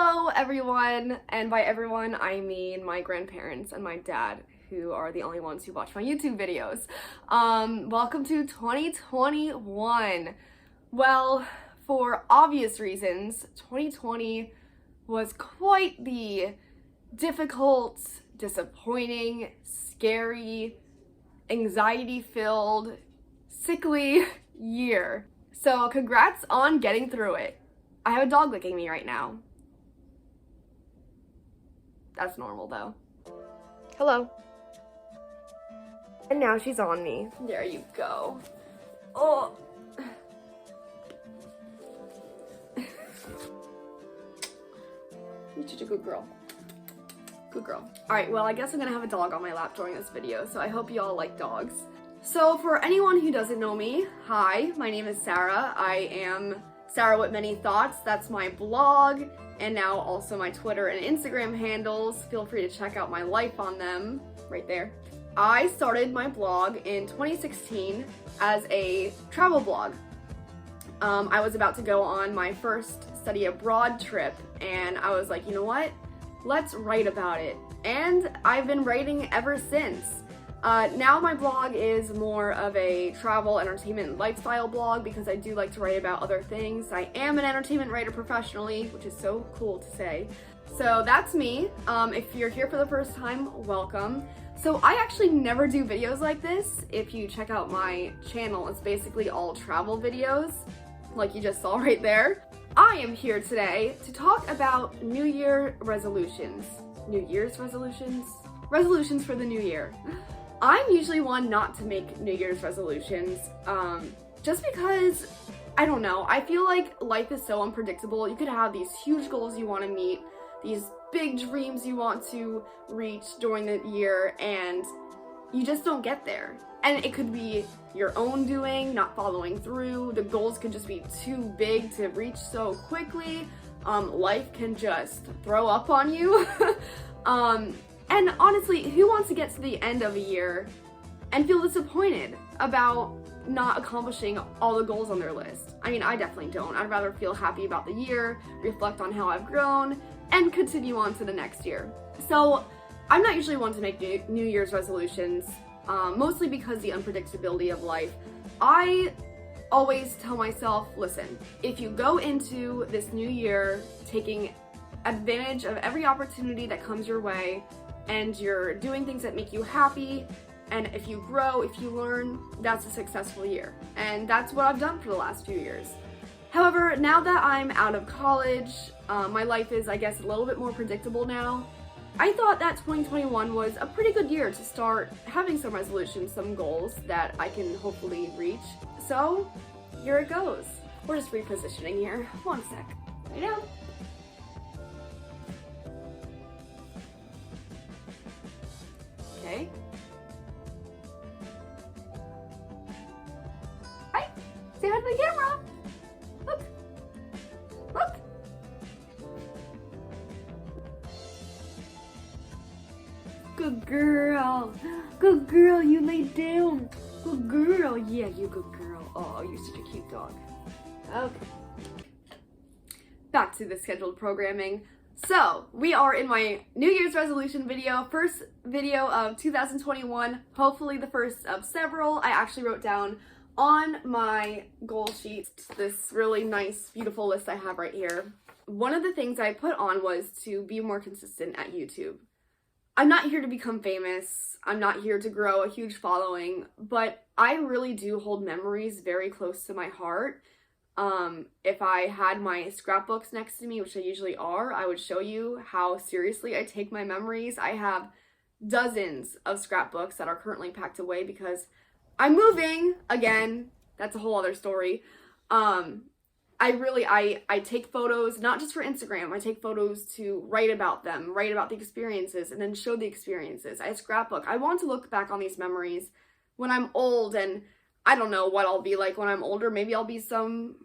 Hello everyone, and by everyone I mean my grandparents and my dad, who are the only ones who watch my YouTube videos. Welcome to 2021. Well, for obvious reasons, 2020 was quite the difficult, disappointing, scary, anxiety-filled, sickly year. So congrats on getting through it. I have a dog licking me right now. That's normal though. Hello. And now she's on me. There you go. Oh. You're such a good girl. Good girl. Alright, well I guess I'm gonna have a dog on my lap during this video, so I hope you all like dogs. So for anyone who doesn't know me, hi, my name is Sarah. I am Sarah with Many Thoughts. That's my blog, and now also my Twitter and Instagram handles. Feel free to check out my life on them, right there. I started my blog in 2016 as a travel blog. I was about to go on my first study abroad trip, and I was like, you know what? Let's write about it. And I've been writing ever since. Now my blog is more of a travel, entertainment, and lifestyle blog because I do like to write about other things. I am an entertainment writer professionally, which is so cool to say. So that's me. If you're here for the first time, welcome. So I actually never do videos like this. If you check out my channel, it's basically all travel videos, like you just saw right there. I am here today to talk about New Year resolutions. New Year's resolutions? Resolutions for the new year. I'm usually one not to make New Year's resolutions, just because, I don't know, I feel like life is so unpredictable. You could have these huge goals you want to meet, these big dreams you want to reach during the year, and you just don't get there. And it could be your own doing, not following through. The goals could just be too big to reach so quickly. Life can just throw up on you. And honestly, who wants to get to the end of a year and feel disappointed about not accomplishing all the goals on their list? I mean, I definitely don't. I'd rather feel happy about the year, reflect on how I've grown, and continue on to the next year. So I'm not usually one to make New Year's resolutions, mostly because the unpredictability of life. I always tell myself, listen, if you go into this new year taking advantage of every opportunity that comes your way, and you're doing things that make you happy, and if you grow, if you learn, that's a successful year. And that's what I've done for the last few years. However, now that I'm out of college, my life is, I guess, a little bit more predictable now. I thought that 2021 was a pretty good year to start having some resolutions, some goals that I can hopefully reach. So, here it goes. We're just repositioning here. One sec. Right now. Okay. Hi. Say hi to the camera. Look. Look. Good girl. Good girl, you laid down. Good girl. Yeah, you good girl. Oh, you're such a cute dog. Okay. Back to the scheduled programming. So, we are in my New Year's resolution video, first video of 2021, hopefully the first of several. I actually wrote down on my goal sheet this really nice, beautiful list I have right here. One of the things I put on was to be more consistent at YouTube. I'm not here to become famous, I'm not here to grow a huge following, but I really do hold memories very close to my heart. If I had my scrapbooks next to me, which I usually are, I would show you how seriously I take my memories. I have dozens of scrapbooks that are currently packed away because I'm moving again. That's a whole other story. I take photos, not just for Instagram. I take photos to write about them, write about the experiences, and then show the experiences. I scrapbook. I want to look back on these memories when I'm old, and I don't know what I'll be like when I'm older. Maybe I'll be some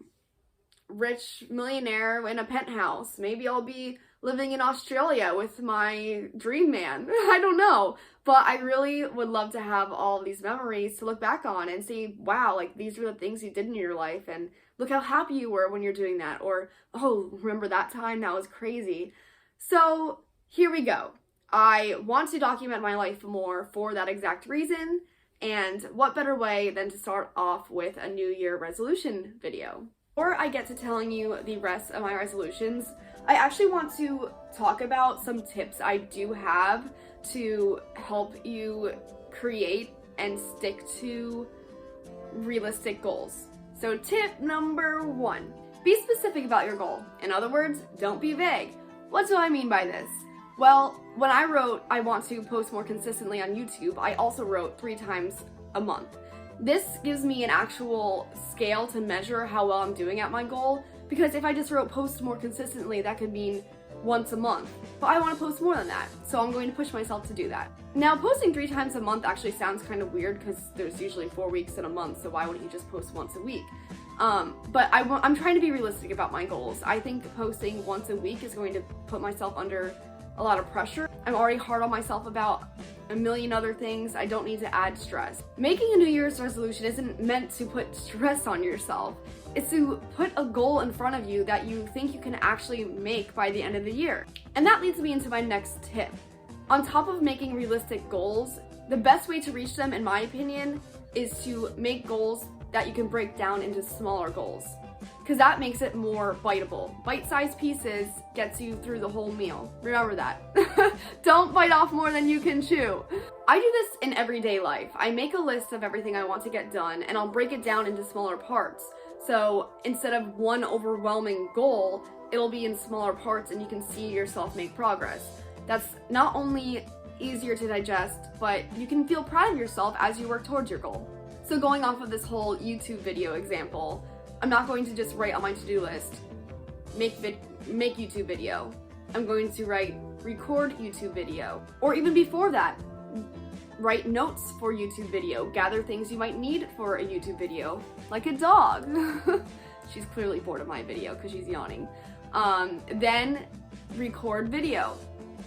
rich millionaire in a penthouse. Maybe I'll be living in Australia with my dream man. I don't know. But I really would love to have all these memories to look back on and see, wow, like these were the things you did in your life and look how happy you were when you're doing that, or, oh, remember that time? That was crazy. So here we go. I want to document my life more for that exact reason, and what better way than to start off with a New Year resolution video. Before I get to telling you the rest of my resolutions, I actually want to talk about some tips I do have to help you create and stick to realistic goals. So tip number 1, be specific about your goal. In other words, don't be vague. What do I mean by this? Well, when I wrote I want to post more consistently on YouTube, I also wrote 3 times a month. This gives me an actual scale to measure how well I'm doing at my goal, because if I just wrote post more consistently, that could mean once a month. But I want to post more than that, so I'm going to push myself to do that. Now, posting 3 times a month actually sounds kind of weird because there's usually 4 weeks in a month, so why wouldn't you just post once a week? But I'm trying to be realistic about my goals. I think posting once a week is going to put myself under a lot of pressure. I'm already hard on myself about a million other things. I don't need to add stress. Making a New Year's resolution isn't meant to put stress on yourself. It's to put a goal in front of you that you think you can actually make by the end of the year. And that leads me into my next tip. On top of making realistic goals, the best way to reach them, in my opinion, is to make goals that you can break down into smaller goals, because that makes it more biteable. Bite-sized pieces gets you through the whole meal. Remember that. Don't bite off more than you can chew. I do this in everyday life. I make a list of everything I want to get done, and I'll break it down into smaller parts. So instead of one overwhelming goal, it'll be in smaller parts and you can see yourself make progress. That's not only easier to digest, but you can feel proud of yourself as you work towards your goal. So going off of this whole YouTube video example, I'm not going to just write on my to-do list, make YouTube video. I'm going to write record YouTube video. Or even before that, write notes for YouTube video. Gather things you might need for a YouTube video, like a dog. She's clearly bored of my video because she's yawning. Then record video,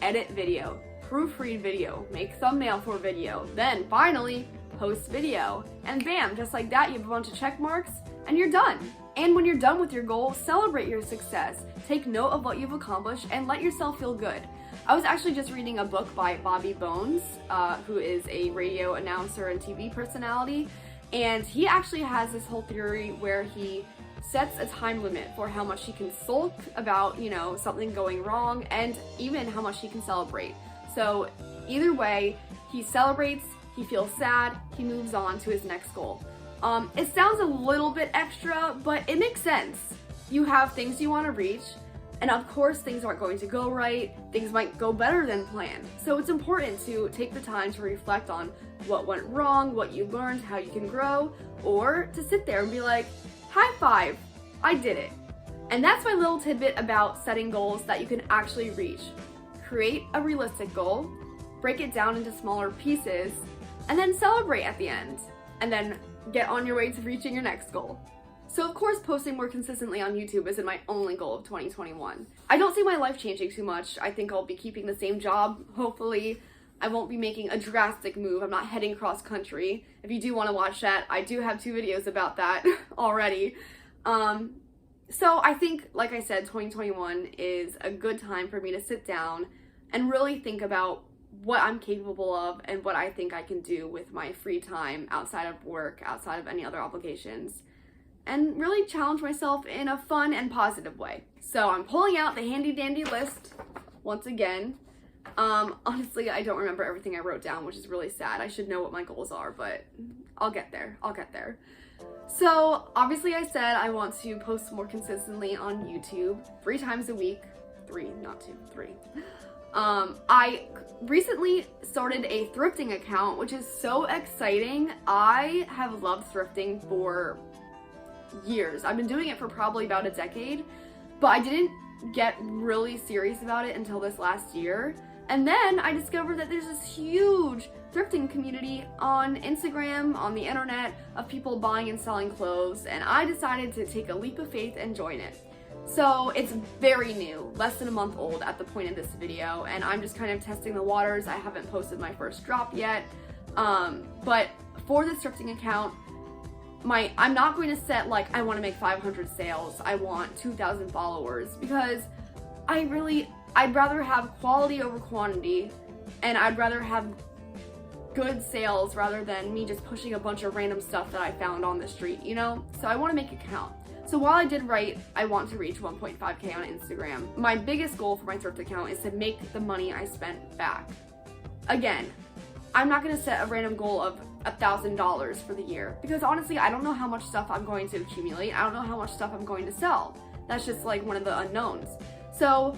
edit video, proofread video, make thumbnail for video, then finally post video. And bam, just like that, you have a bunch of check marks and you're done. And when you're done with your goal, celebrate your success. Take note of what you've accomplished and let yourself feel good. I was actually just reading a book by Bobby Bones, who is a radio announcer and TV personality, and he actually has this whole theory where he sets a time limit for how much he can sulk about, something going wrong, and even how much he can celebrate. So either way, he celebrates, he feels sad, he moves on to his next goal. It sounds a little bit extra, but it makes sense. You have things you want to reach, and of course things aren't going to go right, things might go better than planned. So it's important to take the time to reflect on what went wrong, what you learned, how you can grow, or to sit there and be like, high five, I did it. And that's my little tidbit about setting goals that you can actually reach. Create a realistic goal, break it down into smaller pieces, and then celebrate at the end. And then get on your way to reaching your next goal. So of course, posting more consistently on YouTube isn't my only goal of 2021. I don't see my life changing too much. I think I'll be keeping the same job, hopefully. I won't be making a drastic move. I'm not heading cross country. If you do want to watch that, I do have 2 videos about that already. So I think, like I said, 2021 is a good time for me to sit down and really think about what I'm capable of and what I think I can do with my free time outside of work, outside of any other obligations, and really challenge myself in a fun and positive way. So I'm pulling out the handy dandy list once again. Honestly, I don't remember everything I wrote down, which is really sad. I should know what my goals are, but I'll get there. So obviously I said I want to post more consistently on YouTube 3 times a week. 3, not 2, 3. I recently started a thrifting account, which is so exciting. I have loved thrifting for years. I've been doing it for probably about a decade, but I didn't get really serious about it until this last year. And then I discovered that there's this huge thrifting community on Instagram, on the internet, of people buying and selling clothes, and I decided to take a leap of faith and join it. So it's very new, less than a month old at the point of this video, and I'm just kind of testing the waters. I haven't posted my first drop yet, but for this thrifting account, I'm not going to set like, I want to make 500 sales, I want 2,000 followers, because I'd rather have quality over quantity, and I'd rather have good sales rather than me just pushing a bunch of random stuff that I found on the street, you know? So I want to make it count. So while I did write, I want to reach 1.5K on Instagram, my biggest goal for my thrift account is to make the money I spent back. Again, I'm not going to set a random goal of $1,000 for the year, because honestly, I don't know how much stuff I'm going to accumulate. I don't know how much stuff I'm going to sell. That's just like one of the unknowns. So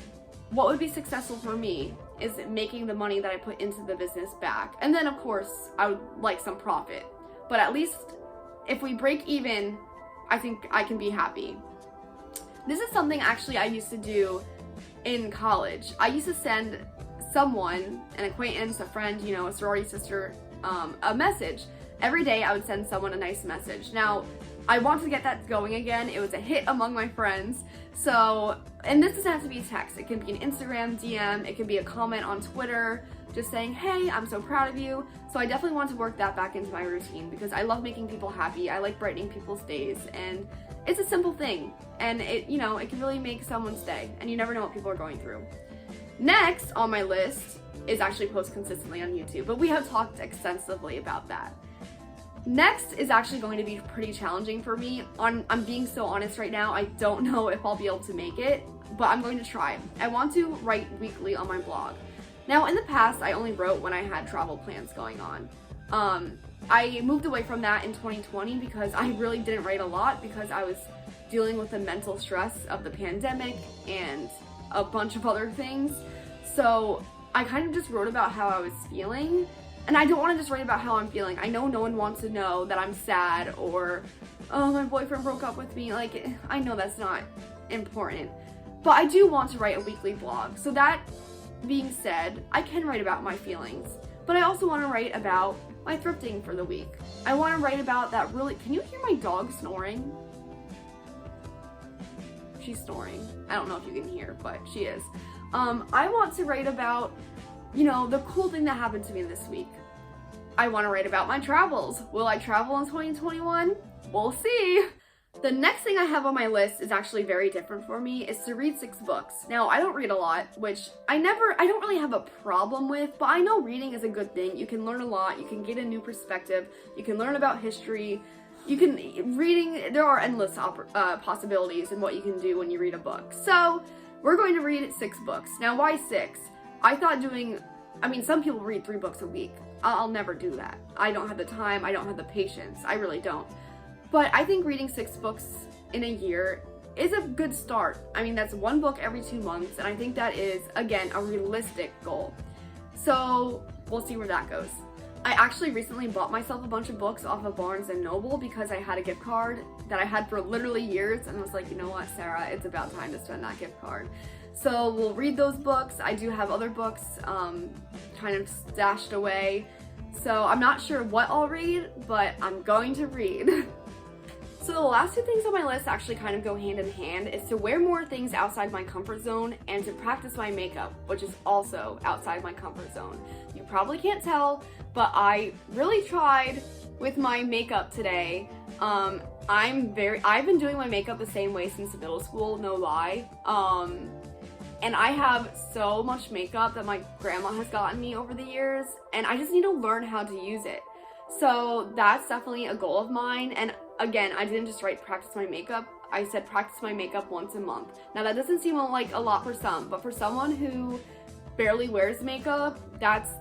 what would be successful for me is making the money that I put into the business back. And then of course, I would like some profit. But at least if we break even, I think I can be happy. This is something actually I used to do in college. I used to send someone, an acquaintance, a friend, you know, a sorority sister, a message. Every day I would send someone a nice message. Now, I want to get that going again. It was a hit among my friends. So, and this doesn't have to be text. It can be an Instagram DM. It can be a comment on Twitter, just saying, hey, I'm so proud of you. So I definitely want to work that back into my routine, because I love making people happy. I like brightening people's days, and it's a simple thing. And it, you know, it can really make someone's day, and you never know what people are going through. Next on my list is actually post consistently on YouTube, but we have talked extensively about that. Next is actually going to be pretty challenging for me. I'm being so honest right now, I don't know if I'll be able to make it, but I'm going to try. I want to write weekly on my blog. Now, in the past, I only wrote when I had travel plans going on. I moved away from that in 2020 because I really didn't write a lot, because I was dealing with the mental stress of the pandemic and a bunch of other things. So I kind of just wrote about how I was feeling. And I don't want to just write about how I'm feeling. I know no one wants to know that I'm sad, or, oh, my boyfriend broke up with me. Like, I know that's not important. But I do want to write a weekly blog. So that being said, I can write about my feelings. But I also want to write about my thrifting for the week. I want to write about that really... Can you hear my dog snoring? She's snoring. I don't know if you can hear, but she is. I want to write about, you know, the cool thing that happened to me this week. I want to write about my travels. Will I travel in 2021? We'll see. The next thing I have on my list is actually very different for me, is to read 6 books. Now, I don't read a lot, which I don't really have a problem with, but I know reading is a good thing. You can learn a lot, you can get a new perspective, you can learn about history, there are endless possibilities in what you can do when you read a book. So, we're going to read 6 books. Now, why 6? I thought some people read 3 books a week. I'll never do that. I don't have the time, I don't have the patience, I really don't. But I think reading 6 books in a year is a good start. I mean, that's 1 book every 2 months, and I think that is, again, a realistic goal. So, we'll see where that goes. I actually recently bought myself a bunch of books off of Barnes & Noble because I had a gift card that I had for literally years, and I was like, you know what, Sarah, it's about time to spend that gift card. So we'll read those books. I do have other books kind of stashed away, so I'm not sure what I'll read, but I'm going to read. So the last 2 things on my list actually kind of go hand in hand, is to wear more things outside my comfort zone and to practice my makeup, which is also outside my comfort zone. You probably can't tell, but I really tried with my makeup today. I've been doing my makeup the same way since middle school, no lie. And I have so much makeup that my grandma has gotten me over the years, and I just need to learn how to use it. So that's definitely a goal of mine. And again, I didn't just write practice my makeup. I said practice my makeup once a month. Now that doesn't seem like a lot for some, but for someone who barely wears makeup, that's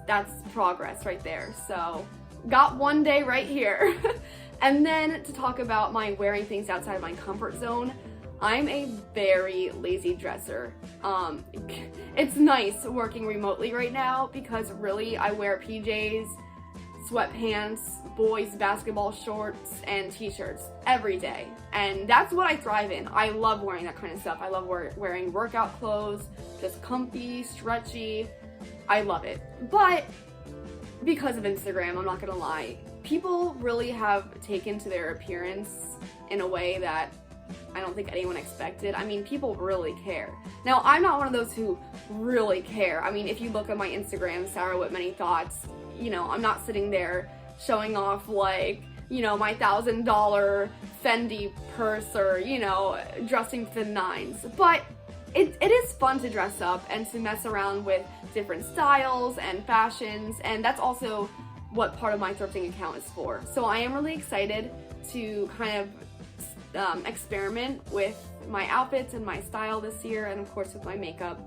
progress right there. So got 1 day right here. And then to talk about my wearing things outside of my comfort zone, I'm a very lazy dresser. It's nice working remotely right now because really I wear PJs, sweatpants, boys basketball shorts, and t-shirts every day. And that's what I thrive in. I love wearing that kind of stuff. I love wearing workout clothes, just comfy, stretchy. I love it. But because of Instagram, I'm not gonna lie, people really have taken to their appearance in a way that I don't think anyone expected. I mean, people really care. Now, I'm not one of those who really care. I mean, if you look at my Instagram, Sarah with Many Thoughts, you know, I'm not sitting there showing off like you know, my $1,000 Fendi purse or, you know, dressing to the nines. But it is fun to dress up and to mess around with different styles and fashions, and that's also what part of my thrifting account is for. So I am really excited to kind of experiment with my outfits and my style this year, and of course with my makeup.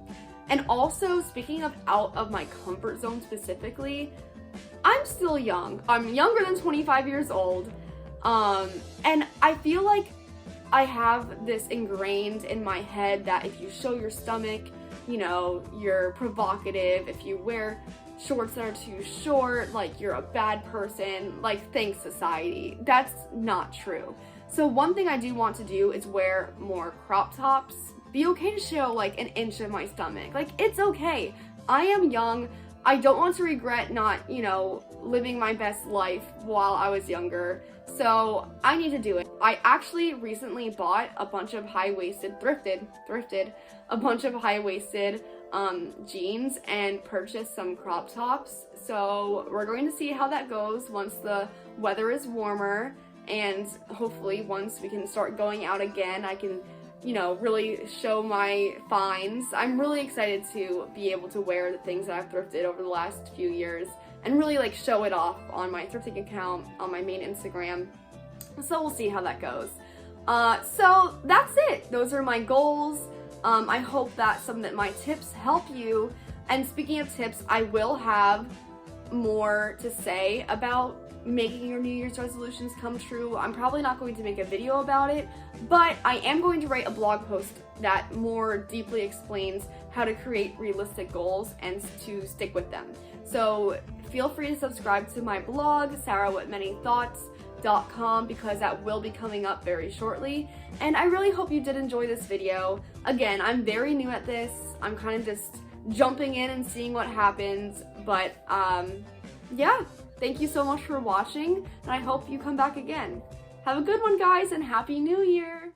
And also, speaking of out of my comfort zone specifically, I'm still young. I'm younger than 25 years old, and I feel like I have this ingrained in my head that if you show your stomach, you know, you're provocative. If you wear shorts that are too short, like you're a bad person, like thanks society. That's not true. So one thing I do want to do is wear more crop tops. Be okay to show like an inch of my stomach. Like, it's okay. I am young. I don't want to regret not, you know, living my best life while I was younger. So I need to do it. I actually recently bought a bunch of high-waisted, thrifted a bunch of high-waisted jeans and purchased some crop tops. So we're going to see how that goes once the weather is warmer, and hopefully once we can start going out again, I can, you know, really show my finds. I'm really excited to be able to wear the things that I've thrifted over the last few years and really like show it off on my thrifting account on my main Instagram. So we'll see how that goes. So that's it. Those are my goals. I hope that some of my tips help you. And speaking of tips, I will have more to say about making your New Year's resolutions come true. I'm probably not going to make a video about it, but I am going to write a blog post that more deeply explains how to create realistic goals and to stick with them. So feel free to subscribe to my blog, sarahwithmanythoughts.com, because that will be coming up very shortly. And I really hope you did enjoy this video. Again, I'm very new at this. I'm kind of just jumping in and seeing what happens, but yeah. Thank you so much for watching, and I hope you come back again. Have a good one, guys, and Happy New Year!